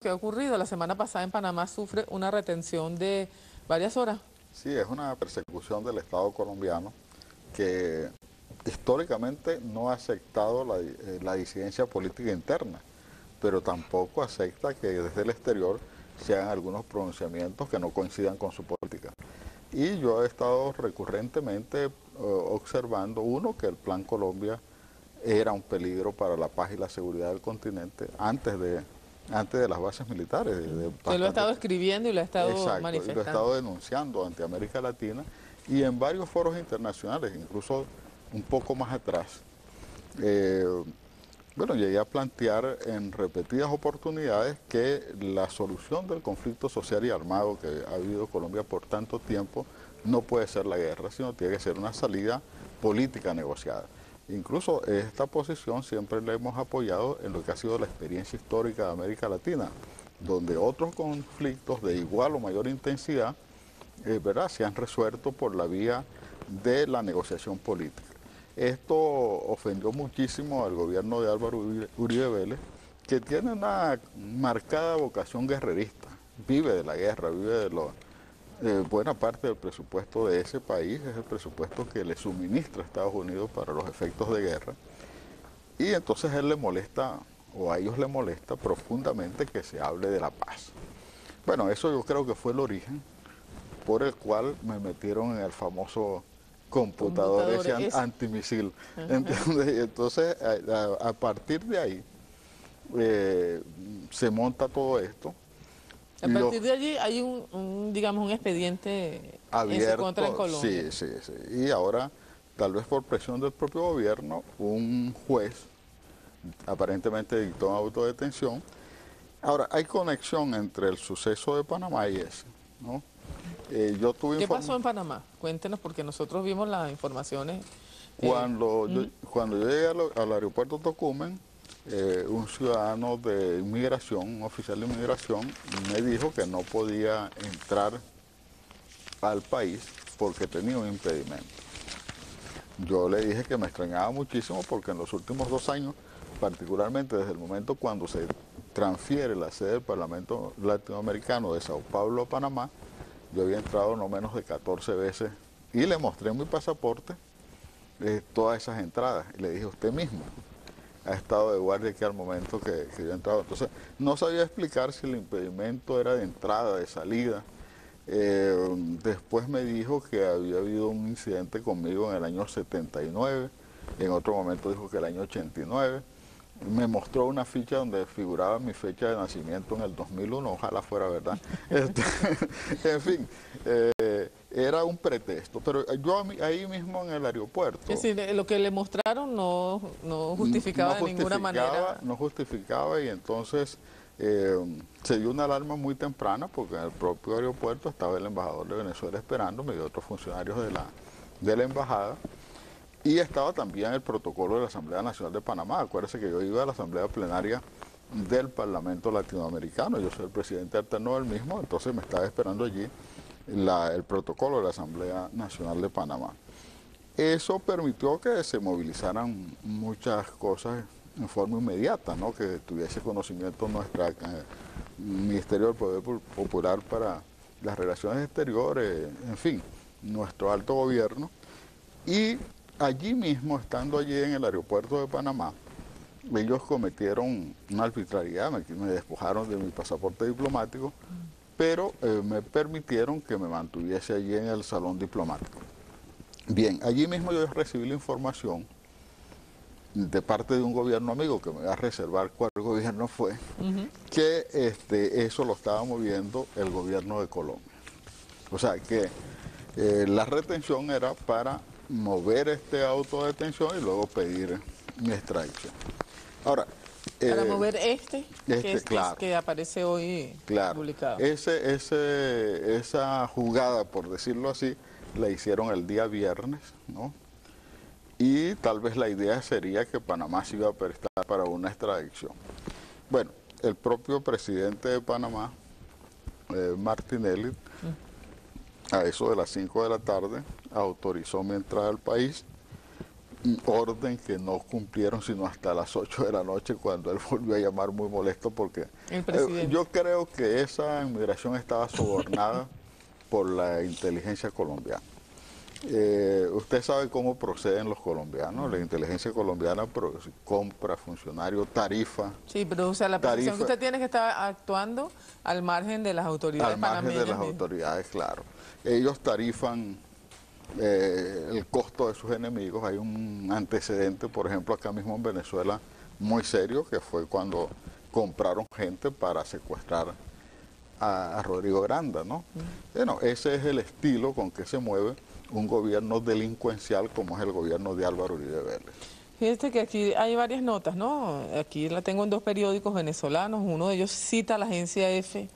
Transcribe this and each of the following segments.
¿Qué ha ocurrido? La semana pasada en Panamá sufre una retención de varias horas. Sí, es una persecución del Estado colombiano que históricamente no ha aceptado la disidencia política interna, pero tampoco acepta que desde el exterior se hagan algunos pronunciamientos que no coincidan con su política. Y yo he estado recurrentemente observando, uno, que el Plan Colombia era un peligro para la paz y la seguridad del continente antes de las bases militares. Usted lo ha estado escribiendo y lo ha estado Exacto, y lo he manifestando. estado denunciando ante América Latina y en varios foros internacionales, incluso un poco más atrás. Eh, bueno, llegué a plantear en repetidas oportunidades que la solución del conflicto social y armado que ha vivido Colombia por tanto tiempo no puede ser la guerra, sino tiene que ser una salida política negociada. Incluso esta posición siempre la hemos apoyado en lo que ha sido la experiencia histórica de América Latina, donde otros conflictos de igual o mayor intensidad ¿verdad?, se han resuelto por la vía de la negociación política. Esto ofendió muchísimo al gobierno de Álvaro Uribe Vélez, que tiene una marcada vocación guerrerista, vive de la guerra, vive de buena parte del presupuesto de ese país es el presupuesto que le suministra a Estados Unidos para los efectos de guerra. Y entonces a él le molesta, o a ellos le molesta profundamente que se hable de la paz. Bueno, eso yo creo que fue el origen por el cual me metieron en el famoso computador ese antimisil. ¿Entiendes? Y entonces, a partir de ahí, se monta todo esto. A partir de allí hay digamos, un expediente en su contra en Colombia. Sí. Y ahora, tal vez por presión del propio gobierno, un juez aparentemente dictó una autodetención. Ahora, hay conexión entre el suceso de Panamá y ese, ¿no? ¿Qué pasó en Panamá? Cuéntenos, porque nosotros vimos las informaciones. Cuando yo llegué al aeropuerto Tocumen, un ciudadano de inmigración, un oficial de inmigración, me dijo que no podía entrar al país porque tenía un impedimento. Yo le dije que me extrañaba muchísimo porque en los últimos 2 años, particularmente desde el momento cuando se transfiere la sede del Parlamento Latinoamericano de Sao Paulo a Panamá, yo había entrado no menos de 14 veces y le mostré mi pasaporte, todas esas entradas. Y le dije, usted mismo ha estado de guardia aquí al momento que yo he entrado. Entonces, no sabía explicar si el impedimento era de entrada, de salida. Después me dijo que había habido un incidente conmigo en el año 79, en otro momento dijo que el año 89. Me mostró una ficha donde figuraba mi fecha de nacimiento en el 2001, ojalá fuera verdad. En fin, era un pretexto, pero yo ahí mismo en el aeropuerto... Es decir, lo que le mostraron no justificaba de ninguna manera. No justificaba, y entonces se dio una alarma muy temprana porque en el propio aeropuerto estaba el embajador de Venezuela esperándome y otros funcionarios de la embajada. Y estaba también el protocolo de la Asamblea Nacional de Panamá. Acuérdense que yo iba a la Asamblea Plenaria del Parlamento Latinoamericano. Yo soy el presidente alterno del mismo, entonces me estaba esperando allí el protocolo de la Asamblea Nacional de Panamá. Eso permitió que se movilizaran muchas cosas en forma inmediata, ¿no?, que tuviese conocimiento nuestro Ministerio del Poder Popular para las Relaciones Exteriores, en fin, nuestro alto gobierno. Y allí mismo, estando allí en el aeropuerto de Panamá, ellos cometieron una arbitrariedad, me despojaron de mi pasaporte diplomático, pero me permitieron que me mantuviese allí en el salón diplomático. Bien, allí mismo yo recibí la información de parte de un gobierno amigo, que me voy a reservar cuál gobierno fue, que eso lo estaba moviendo el gobierno de Colombia. O sea que la retención era para mover autodetención y luego pedir mi extradición. Ahora, para mover claro, que aparece hoy publicado. Esa jugada, por decirlo así, la hicieron el día viernes, ¿no? Y tal vez la idea sería que Panamá se iba a prestar para una extradición. Bueno, el propio presidente de Panamá, Martinelli, a eso de las 5 de la tarde, autorizó mi entrada al país orden que no cumplieron sino hasta las 8 de la noche, cuando él volvió a llamar muy molesto porque yo creo que esa inmigración estaba sobornada por la inteligencia colombiana. Usted sabe cómo proceden los colombianos. La inteligencia colombiana compra funcionarios, tarifa. Sí, pero o sea, la percepción que usted tiene es que está actuando al margen de las autoridades panameñas. Al margen de las autoridades, claro. Ellos tarifan el costo de sus enemigos. Hay un antecedente, por ejemplo, acá mismo en Venezuela, muy serio, que fue cuando compraron gente para secuestrar a Rodrigo Granda, ¿no? Bueno, ese es el estilo con que se mueve un gobierno delincuencial como es el gobierno de Álvaro Uribe Vélez. Fíjate que aquí hay varias notas, ¿no? Aquí la tengo en 2 periódicos venezolanos. Uno de ellos cita a la agencia EFE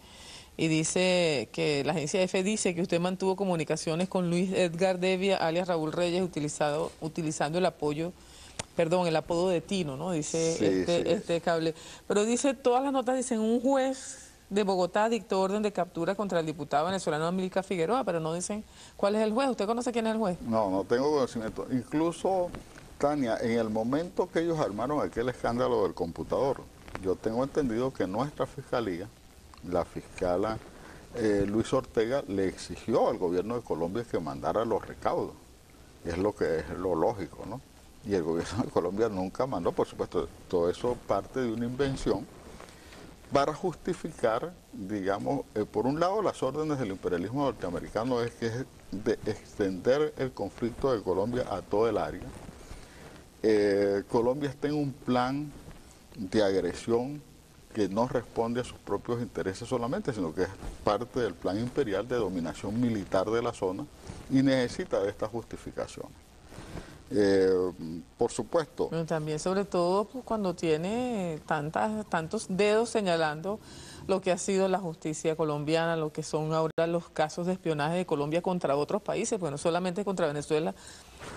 y dice que la agencia EFE dice que usted mantuvo comunicaciones con Luis Edgar Devia, alias Raúl Reyes, utilizando el apodo de Tino, ¿no? Dice este cable. Pero dice, todas las notas dicen, un juez de Bogotá dictó orden de captura contra el diputado venezolano Amílcar Figueroa, pero no dicen cuál es el juez. ¿Usted conoce quién es el juez? No, no tengo conocimiento. Incluso, Tania, en el momento que ellos armaron aquel escándalo del computador, yo tengo entendido que nuestra fiscalía, la fiscala Luis Ortega, le exigió al gobierno de Colombia que mandara los recaudos. Es lo que es lo lógico, ¿no? Y el gobierno de Colombia nunca mandó, por supuesto, todo eso parte de una invención para justificar, digamos, por un lado las órdenes del imperialismo norteamericano es que es de extender el conflicto de Colombia a todo el área. Colombia está en un plan de agresión que no responde a sus propios intereses solamente, sino que es parte del plan imperial de dominación militar de la zona y necesita de esta justificación. Por supuesto. Pero también, sobre todo, pues, cuando tiene tantos dedos señalando lo que ha sido la justicia colombiana, lo que son ahora los casos de espionaje de Colombia contra otros países, pues no solamente contra Venezuela,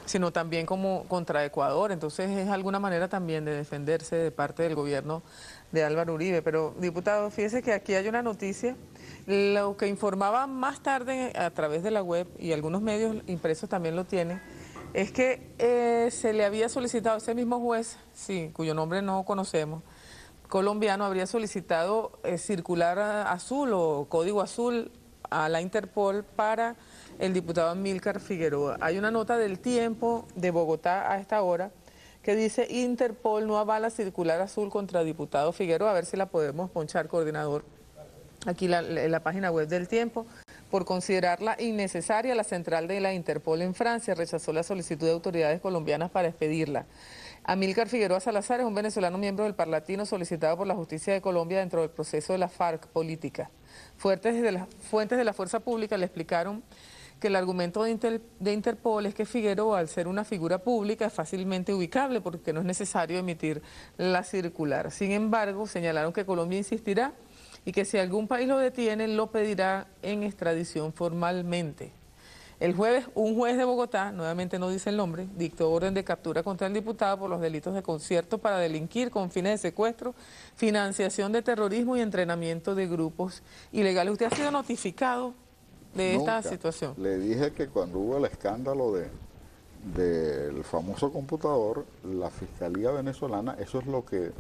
sino también como contra Ecuador. Entonces es alguna manera también de defenderse de parte del gobierno de Álvaro Uribe. Pero, diputado, fíjese que aquí hay una noticia, lo que informaba más tarde a través de la web, y algunos medios impresos también lo tienen, es que se le había solicitado, ese mismo juez, sí, cuyo nombre no conocemos, colombiano, habría solicitado circular azul o código azul a la Interpol para el diputado Amílcar Figueroa. Hay una nota del Tiempo de Bogotá a esta hora que dice: Interpol no avala circular azul contra diputado Figueroa. A ver si la podemos ponchar, coordinador. Aquí la página web del Tiempo. Por considerarla innecesaria, la central de la Interpol en Francia rechazó la solicitud de autoridades colombianas para expedirla. Amílcar Figueroa Salazar es un venezolano miembro del Parlatino solicitado por la justicia de Colombia dentro del proceso de la FARC política. Fuentes de la fuerza pública le explicaron que el argumento de Interpol es que Figueroa, al ser una figura pública, es fácilmente ubicable porque no es necesario emitir la circular. Sin embargo, señalaron que Colombia insistirá y que si algún país lo detiene, lo pedirá en extradición formalmente. El jueves, un juez de Bogotá, nuevamente no dice el nombre, dictó orden de captura contra el diputado por los delitos de concierto para delinquir con fines de secuestro, financiación de terrorismo y entrenamiento de grupos ilegales. ¿Usted ha sido notificado de esta situación? Le dije que cuando hubo el escándalo del famoso computador, la Fiscalía venezolana, eso es lo que